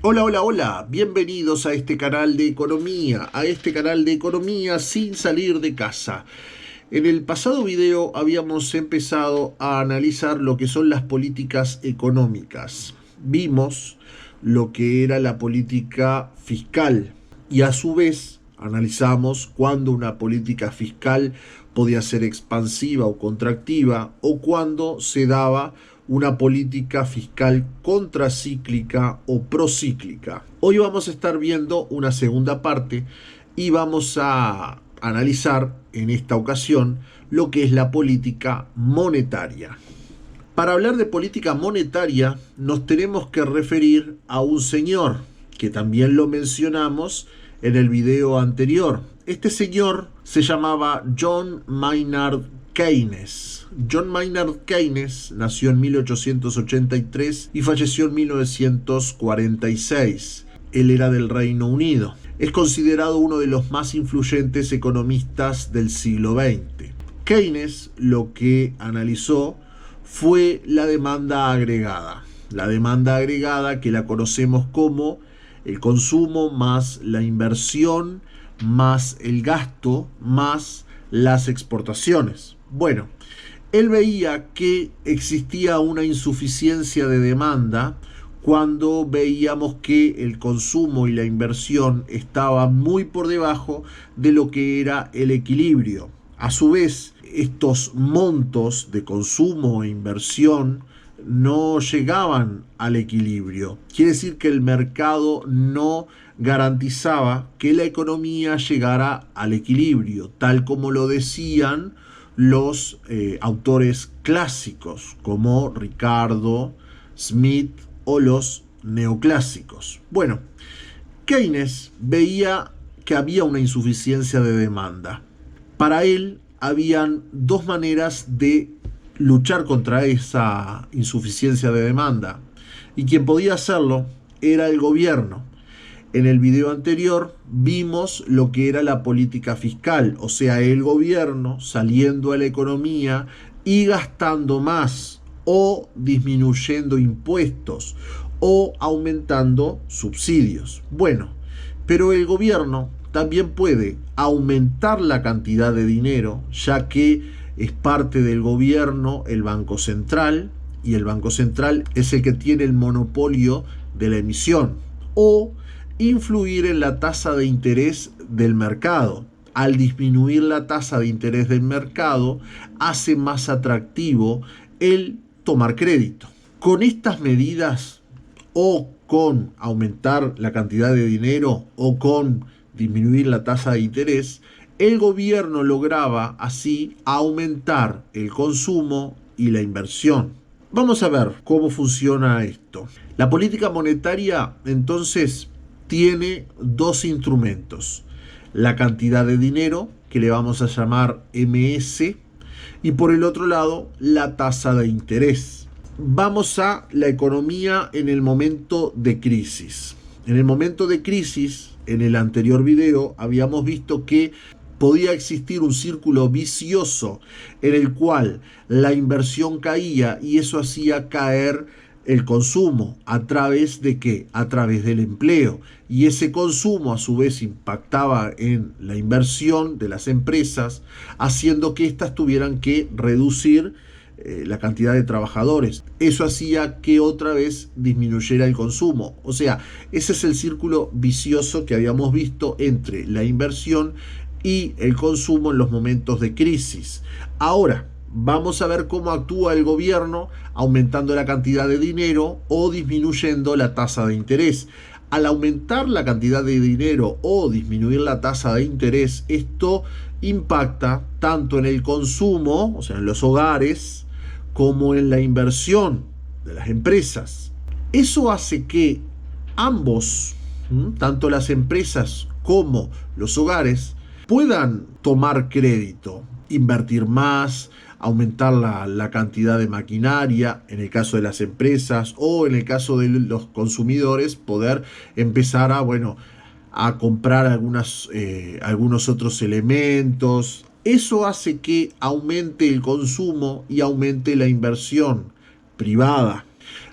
Hola, hola, hola, bienvenidos a este canal de economía, sin salir de casa. En el pasado video habíamos empezado a analizar lo que son las políticas económicas. Vimos lo que era la política fiscal y a su vez analizamos cuándo una política fiscal podía ser expansiva o contractiva o cuándo se daba una política fiscal contracíclica o procíclica. Hoy vamos a estar viendo una segunda parte y vamos a analizar en esta ocasión lo que es la política monetaria. Para hablar de política monetaria nos tenemos que referir a un señor que también lo mencionamos en el video anterior. Este señor se llamaba John Maynard Keynes. John Maynard Keynes nació en 1883 y falleció en 1946. Él era del Reino Unido. Es considerado uno de los más influyentes economistas del siglo XX. Keynes lo que analizó fue la demanda agregada. La demanda agregada que la conocemos como el consumo más la inversión más el gasto más las exportaciones. Bueno, él veía que existía una insuficiencia de demanda cuando veíamos que el consumo y la inversión estaban muy por debajo de lo que era el equilibrio. A su vez, estos montos de consumo e inversión no llegaban al equilibrio. Quiere decir que el mercado no garantizaba que la economía llegara al equilibrio, tal como lo decían los autores clásicos como Ricardo, Smith o los neoclásicos. Bueno, Keynes veía que había una insuficiencia de demanda. Para él habían dos maneras de luchar contra esa insuficiencia de demanda y quien podía hacerlo era el gobierno. En el video anterior vimos lo que era la política fiscal, o sea, el gobierno saliendo a la economía y gastando más o disminuyendo impuestos o aumentando subsidios. Bueno, pero el gobierno también puede aumentar la cantidad de dinero, ya que es parte del gobierno el Banco Central, y el Banco Central es el que tiene el monopolio de la emisión, o influir en la tasa de interés del mercado. Al disminuir la tasa de interés del mercado, hace más atractivo el tomar crédito. Con estas medidas, o con aumentar la cantidad de dinero, o con disminuir la tasa de interés, el gobierno lograba así aumentar el consumo y la inversión. Vamos a ver cómo funciona esto. La política monetaria entonces tiene dos instrumentos. La cantidad de dinero, que le vamos a llamar MS, y por el otro lado la tasa de interés. Vamos a la economía en el momento de crisis. En el momento de crisis, en el anterior video, habíamos visto que podía existir un círculo vicioso en el cual la inversión caía y eso hacía caer el consumo. ¿A través de qué? A través del empleo. Y ese consumo a su vez impactaba en la inversión de las empresas, haciendo que éstas tuvieran que reducir la cantidad de trabajadores. Eso hacía que otra vez disminuyera el consumo. O sea, ese es el círculo vicioso que habíamos visto entre la inversión y el consumo en los momentos de crisis. Ahora, vamos a ver cómo actúa el gobierno aumentando la cantidad de dinero o disminuyendo la tasa de interés. Al aumentar la cantidad de dinero o disminuir la tasa de interés, esto impacta tanto en el consumo, o sea, en los hogares, como en la inversión de las empresas. Eso hace que ambos, tanto las empresas como los hogares, puedan tomar crédito, invertir más, aumentar la cantidad de maquinaria, en el caso de las empresas, o en el caso de los consumidores, poder empezar a comprar algunos otros elementos. Eso hace que aumente el consumo y aumente la inversión privada.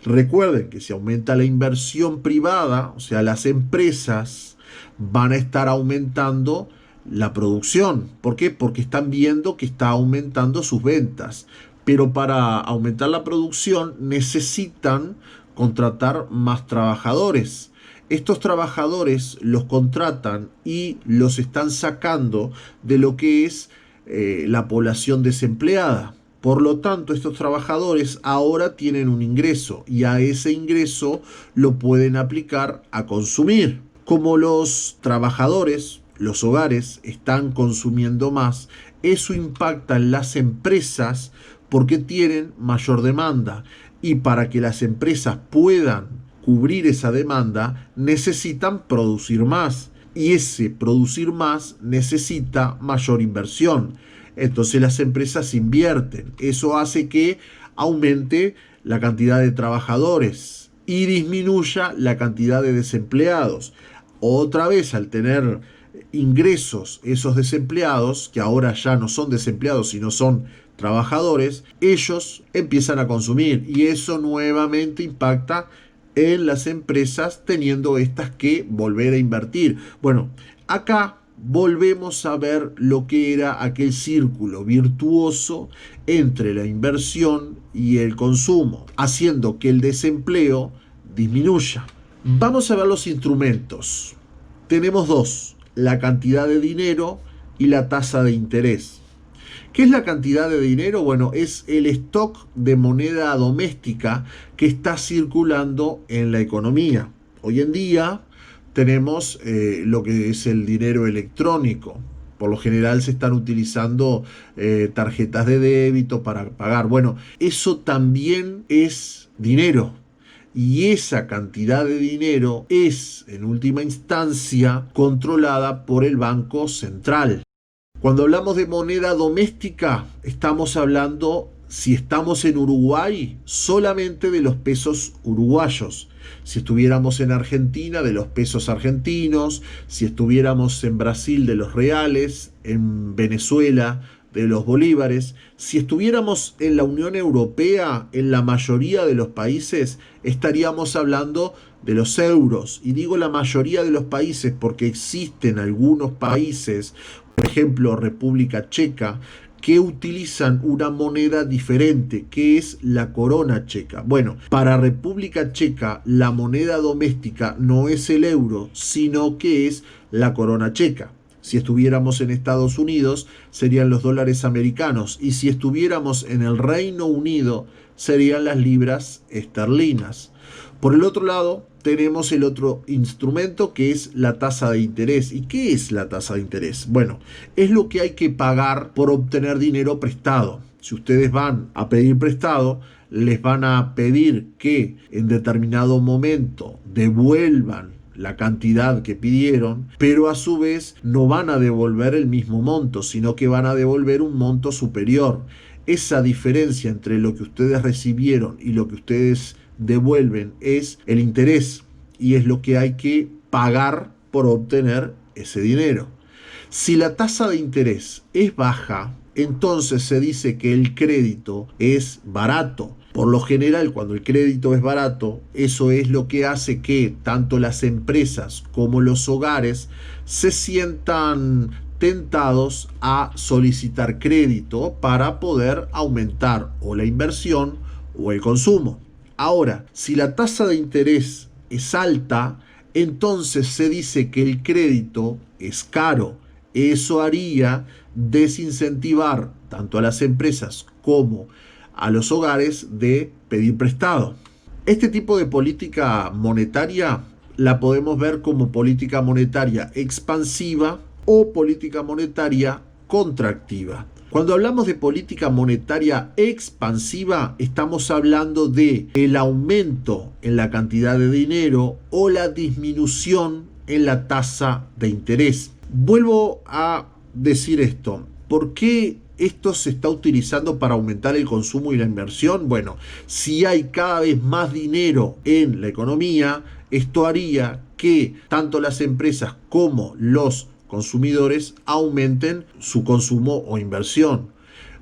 Recuerden que si aumenta la inversión privada, o sea, las empresas van a estar aumentando la producción. ¿Por qué? Porque están viendo que está aumentando sus ventas. Pero para aumentar la producción necesitan contratar más trabajadores. Estos trabajadores los contratan y los están sacando de lo que es la población desempleada. Por lo tanto, estos trabajadores ahora tienen un ingreso y a ese ingreso lo pueden aplicar a consumir. Como los trabajadores, los hogares, están consumiendo más, eso impacta en las empresas porque tienen mayor demanda. Y para que las empresas puedan cubrir esa demanda, necesitan producir más. Y ese producir más necesita mayor inversión. Entonces las empresas invierten. Eso hace que aumente la cantidad de trabajadores y disminuya la cantidad de desempleados. Otra vez, al tener ingresos esos desempleados, que ahora ya no son desempleados sino son trabajadores, ellos empiezan a consumir y eso nuevamente impacta en las empresas, teniendo estas que volver a invertir. Bueno, acá volvemos a ver lo que era aquel círculo virtuoso entre la inversión y el consumo, haciendo que el desempleo disminuya. Vamos a ver los instrumentos. Tenemos dos: la cantidad de dinero y la tasa de interés. ¿Qué es la cantidad de dinero? Bueno, es el stock de moneda doméstica que está circulando en la economía. Hoy en día tenemos lo que es el dinero electrónico. Por lo general se están utilizando tarjetas de débito para pagar. Bueno, eso también es dinero. Y esa cantidad de dinero es, en última instancia, controlada por el Banco Central. Cuando hablamos de moneda doméstica, estamos hablando, si estamos en Uruguay, solamente de los pesos uruguayos. Si estuviéramos en Argentina, de los pesos argentinos. Si estuviéramos en Brasil, de los reales. En Venezuela, de los bolívares. Si estuviéramos en la Unión Europea, en la mayoría de los países, estaríamos hablando de los euros. Y digo la mayoría de los países porque existen algunos países, por ejemplo República Checa, que utilizan una moneda diferente, que es la corona checa. Bueno, para República Checa la moneda doméstica no es el euro, sino que es la corona checa. Si estuviéramos en Estados Unidos, serían los dólares americanos. Y si estuviéramos en el Reino Unido, serían las libras esterlinas. Por el otro lado, tenemos el otro instrumento, que es la tasa de interés. ¿Y qué es la tasa de interés? Bueno, es lo que hay que pagar por obtener dinero prestado. Si ustedes van a pedir prestado, les van a pedir que en determinado momento devuelvan la cantidad que pidieron, pero a su vez no van a devolver el mismo monto, sino que van a devolver un monto superior. Esa diferencia entre lo que ustedes recibieron y lo que ustedes devuelven es el interés, y es lo que hay que pagar por obtener ese dinero. Si la tasa de interés es baja, entonces se dice que el crédito es barato. Por lo general, cuando el crédito es barato, eso es lo que hace que tanto las empresas como los hogares se sientan tentados a solicitar crédito para poder aumentar o la inversión o el consumo. Ahora, si la tasa de interés es alta, entonces se dice que el crédito es caro. Eso haría desincentivar tanto a las empresas como a los hogares de pedir prestado. Este tipo de política monetaria la podemos ver como política monetaria expansiva o política monetaria contractiva. Cuando hablamos de política monetaria expansiva, estamos hablando de el aumento en la cantidad de dinero o la disminución en la tasa de interés. Vuelvo a decir esto. ¿Por qué esto se está utilizando para aumentar el consumo y la inversión? Bueno, si hay cada vez más dinero en la economía, esto haría que tanto las empresas como los consumidores aumenten su consumo o inversión.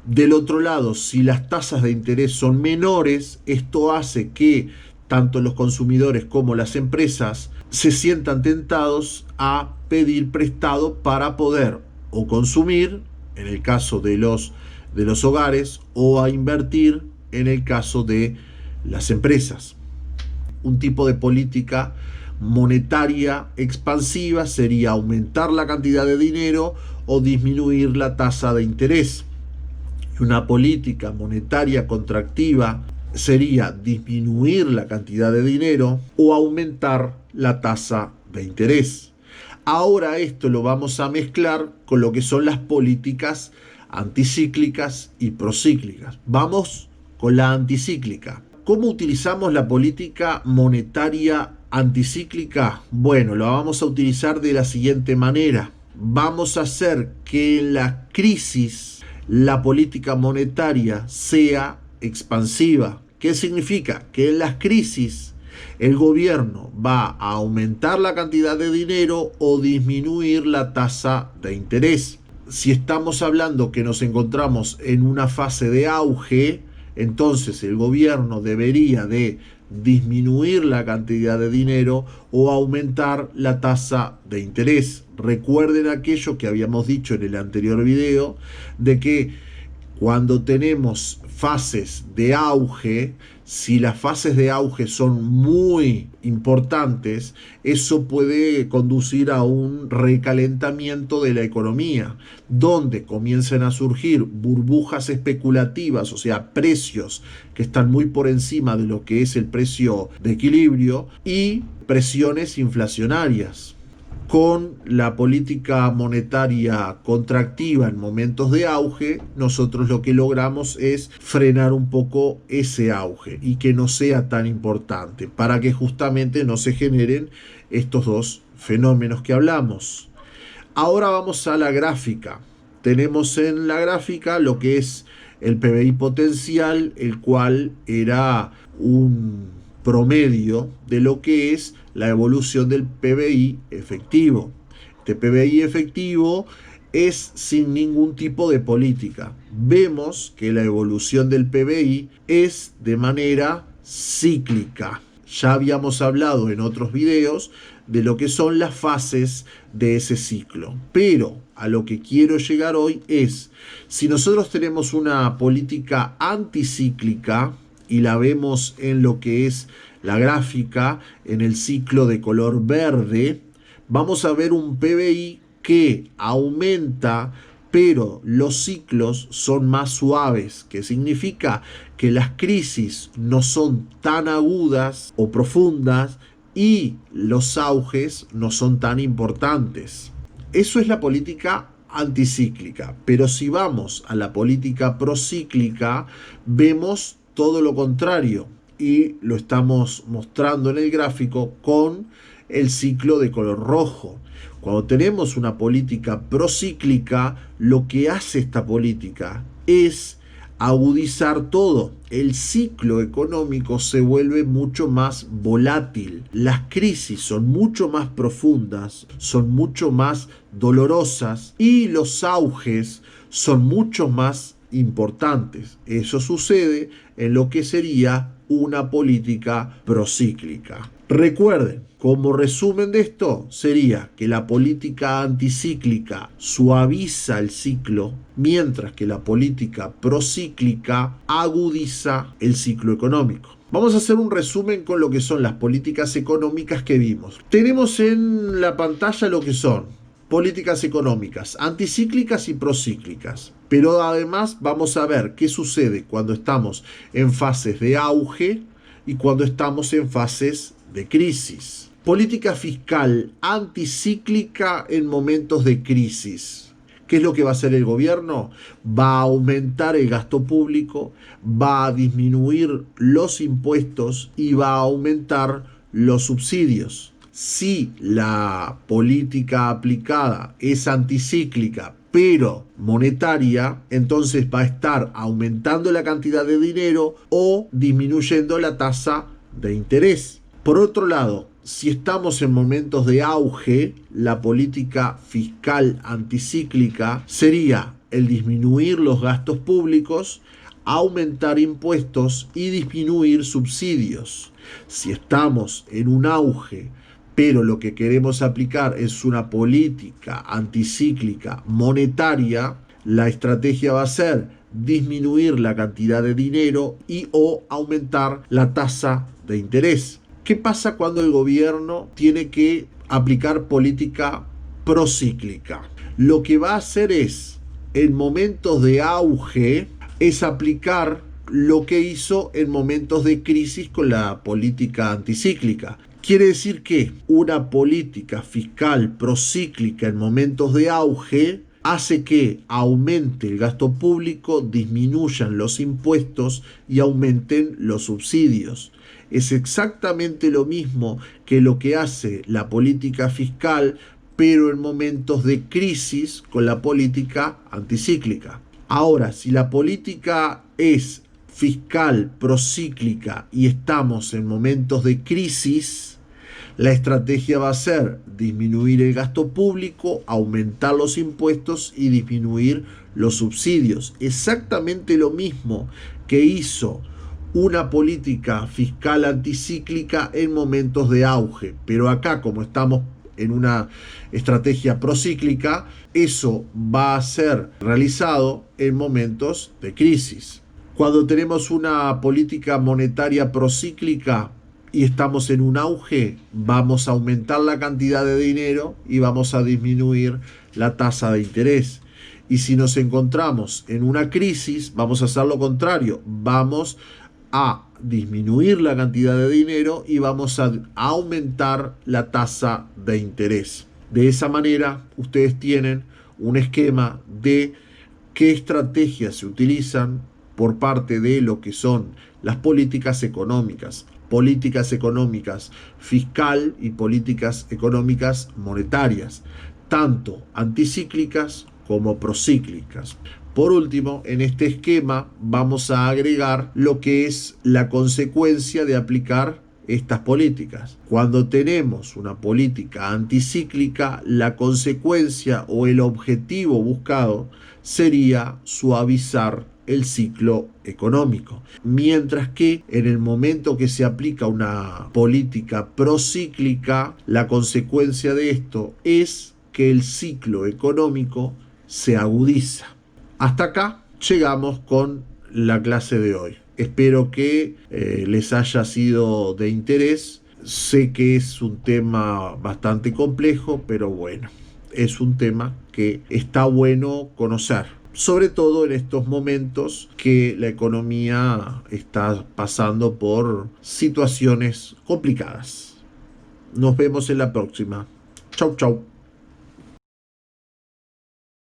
Del otro lado, si las tasas de interés son menores, esto hace que tanto los consumidores como las empresas se sientan tentados a pedir prestado para poder o consumir, en el caso de los hogares, o a invertir, en el caso de las empresas. Un tipo de política monetaria expansiva sería aumentar la cantidad de dinero o disminuir la tasa de interés. Una política monetaria contractiva sería disminuir la cantidad de dinero o aumentar la tasa de interés. Ahora esto lo vamos a mezclar con lo que son las políticas anticíclicas y procíclicas. Vamos con la anticíclica. ¿Cómo utilizamos la política monetaria anticíclica? Bueno, la vamos a utilizar de la siguiente manera. Vamos a hacer que en la crisis la política monetaria sea expansiva. ¿Qué significa? Que en las crisis el gobierno va a aumentar la cantidad de dinero o disminuir la tasa de interés. Si estamos hablando que nos encontramos en una fase de auge, entonces el gobierno debería de disminuir la cantidad de dinero o aumentar la tasa de interés. Recuerden aquello que habíamos dicho en el anterior video, de que cuando tenemos fases de auge, si las fases de auge son muy importantes, eso puede conducir a un recalentamiento de la economía, donde comiencen a surgir burbujas especulativas, o sea, precios que están muy por encima de lo que es el precio de equilibrio, y presiones inflacionarias. Con la política monetaria contractiva en momentos de auge, nosotros lo que logramos es frenar un poco ese auge y que no sea tan importante, para que justamente no se generen estos dos fenómenos que hablamos. Ahora vamos a la gráfica. Tenemos en la gráfica lo que es el PBI potencial, el cual era un promedio de lo que es la evolución del PBI efectivo. Este PBI efectivo es sin ningún tipo de política. Vemos que la evolución del PBI es de manera cíclica. Ya habíamos hablado en otros videos de lo que son las fases de ese ciclo. Pero a lo que quiero llegar hoy es, si nosotros tenemos una política anticíclica, y la vemos en lo que es la gráfica, en el ciclo de color verde, vamos a ver un PBI que aumenta, pero los ciclos son más suaves, que significa que las crisis no son tan agudas o profundas y los auges no son tan importantes. Eso es la política anticíclica, pero si vamos a la política procíclica, vemos todo lo contrario, y lo estamos mostrando en el gráfico con el ciclo de color rojo. Cuando tenemos una política procíclica, lo que hace esta política es agudizar todo. El ciclo económico se vuelve mucho más volátil. Las crisis son mucho más profundas, son mucho más dolorosas, y los auges son mucho más importantes. Eso sucede en lo que sería una política procíclica. Recuerden, como resumen de esto, sería que la política anticíclica suaviza el ciclo, mientras que la política procíclica agudiza el ciclo económico. Vamos a hacer un resumen con lo que son las políticas económicas que vimos. Tenemos en la pantalla lo que son políticas económicas anticíclicas y procíclicas. Pero además vamos a ver qué sucede cuando estamos en fases de auge y cuando estamos en fases de crisis. Política fiscal anticíclica en momentos de crisis. ¿Qué es lo que va a hacer el gobierno? Va a aumentar el gasto público, va a disminuir los impuestos y va a aumentar los subsidios. Si la política aplicada es anticíclica pero monetaria, entonces va a estar aumentando la cantidad de dinero o disminuyendo la tasa de interés. Por otro lado, si estamos en momentos de auge, la política fiscal anticíclica sería el disminuir los gastos públicos, aumentar impuestos y disminuir subsidios. Si estamos en un auge, pero lo que queremos aplicar es una política anticíclica monetaria, la estrategia va a ser disminuir la cantidad de dinero y o aumentar la tasa de interés. ¿Qué pasa cuando el gobierno tiene que aplicar política procíclica? Lo que va a hacer es, en momentos de auge, es aplicar lo que hizo en momentos de crisis con la política anticíclica. Quiere decir que una política fiscal procíclica en momentos de auge hace que aumente el gasto público, disminuyan los impuestos y aumenten los subsidios. Es exactamente lo mismo que lo que hace la política fiscal, pero en momentos de crisis con la política anticíclica. Ahora, si la política es fiscal procíclica y estamos en momentos de crisis, la estrategia va a ser disminuir el gasto público, aumentar los impuestos y disminuir los subsidios. Exactamente lo mismo que hizo una política fiscal anticíclica en momentos de auge. Pero acá, como estamos en una estrategia procíclica, eso va a ser realizado en momentos de crisis. Cuando tenemos una política monetaria procíclica y estamos en un auge, vamos a aumentar la cantidad de dinero y vamos a disminuir la tasa de interés. Y si nos encontramos en una crisis, vamos a hacer lo contrario, vamos a disminuir la cantidad de dinero y vamos a aumentar la tasa de interés. De esa manera, ustedes tienen un esquema de qué estrategias se utilizan por parte de lo que son las políticas económicas fiscal y políticas económicas monetarias, tanto anticíclicas como procíclicas. Por último, en este esquema vamos a agregar lo que es la consecuencia de aplicar estas políticas. Cuando tenemos una política anticíclica, la consecuencia o el objetivo buscado sería suavizar el ciclo económico. Mientras que en el momento que se aplica una política procíclica, la consecuencia de esto es que el ciclo económico se agudiza. Hasta acá llegamos con la clase de hoy. Espero que les haya sido de interés. Sé que es un tema bastante complejo, pero bueno, es un tema que está bueno conocer, sobre todo en estos momentos que la economía está pasando por situaciones complicadas. Nos vemos en la próxima. Chau, chau.